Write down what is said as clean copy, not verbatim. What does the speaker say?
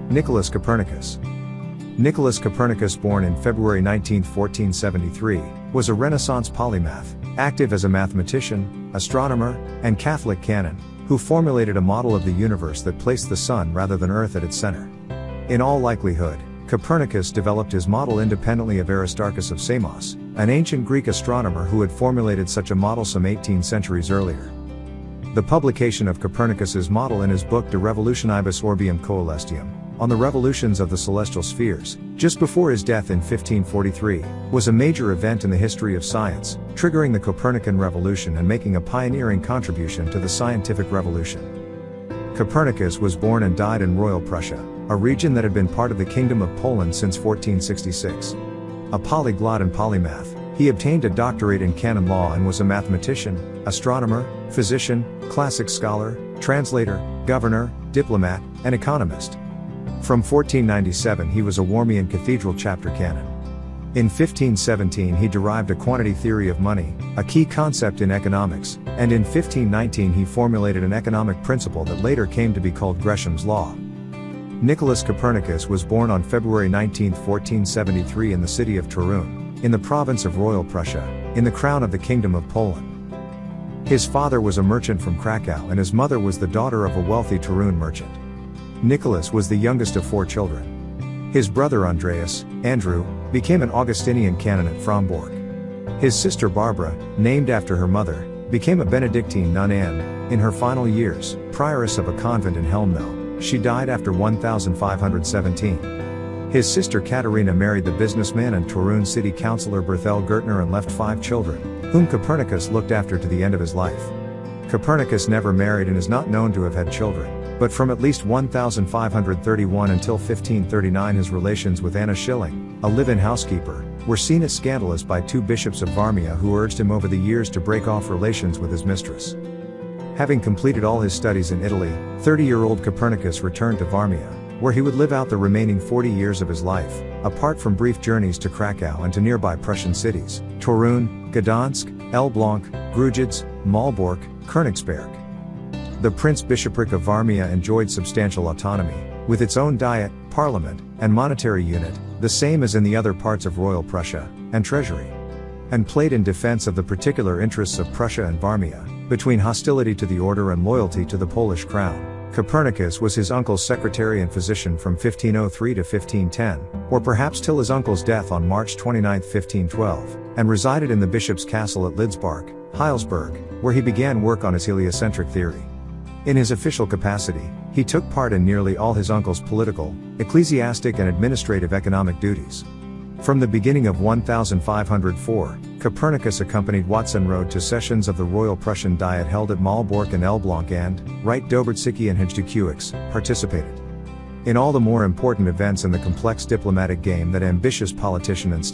Nicolaus Copernicus. Nicolaus Copernicus, born in February 19, 1473, was a Renaissance polymath, active as a mathematician, astronomer, and Catholic canon, who formulated a model of the universe that placed the Sun rather than Earth at its center. In all likelihood, Copernicus developed his model independently of Aristarchus of Samos, an ancient Greek astronomer who had formulated such a model some 18 centuries earlier. The publication of Copernicus's model in his book De Revolutionibus Orbium Coelestium, on the revolutions of the celestial spheres, just before his death in 1543, was a major event in the history of science, triggering the Copernican revolution and making a pioneering contribution to the scientific revolution. Copernicus was born and died in Royal Prussia, a region that had been part of the Kingdom of Poland since 1466. A polyglot and polymath, he obtained a doctorate in canon law and was a mathematician, astronomer, physician, classics scholar, translator, governor, diplomat, and economist. From 1497 he was a Warmian Cathedral chapter canon. In 1517 he derived a quantity theory of money, a key concept in economics, and in 1519 he formulated an economic principle that later came to be called Gresham's law. Nicolaus Copernicus was born on February 19, 1473 in the city of Torun, in the province of Royal Prussia, in the crown of the Kingdom of Poland. His father was a merchant from Krakow and his mother was the daughter of a wealthy Torun merchant. Nicholas was the youngest of 4 children. His brother Andrew, became an Augustinian canon at Fromborg. His sister Barbara, named after her mother, became a Benedictine nun and, in her final years, prioress of a convent in Helmno. She died after 1517. His sister Katerina married the businessman and Torun city councillor Berthel Gertner and left 5 children, whom Copernicus looked after to the end of his life. Copernicus never married and is not known to have had children, but from at least 1531 until 1539 his relations with Anna Schilling, a live-in housekeeper, were seen as scandalous by 2 bishops of Varmia who urged him over the years to break off relations with his mistress. Having completed all his studies in Italy, 30-year-old Copernicus returned to Varmia, where he would live out the remaining 40 years of his life, apart from brief journeys to Krakow and to nearby Prussian cities, Torun, Gdansk, Elbląg, Grudziądz, Malbork, Königsberg. The Prince-Bishopric of Varmia enjoyed substantial autonomy, with its own diet, parliament, and monetary unit, the same as in the other parts of Royal Prussia, and treasury. And played in defense of the particular interests of Prussia and Varmia, between hostility to the order and loyalty to the Polish crown. Copernicus was his uncle's secretary and physician from 1503 to 1510, or perhaps till his uncle's death on March 29, 1512, and resided in the bishop's castle at Lidzbark, Heilsberg, where he began work on his heliocentric theory. In his official capacity, he took part in nearly all his uncle's political, ecclesiastic and administrative economic duties. From the beginning of 1504, Copernicus accompanied Watson-Rode to sessions of the Royal Prussian Diet held at Malbork and Elbląg and, Right Dobertsiki and Hjdekuix, participated in all the more important events in the complex diplomatic game that ambitious politician and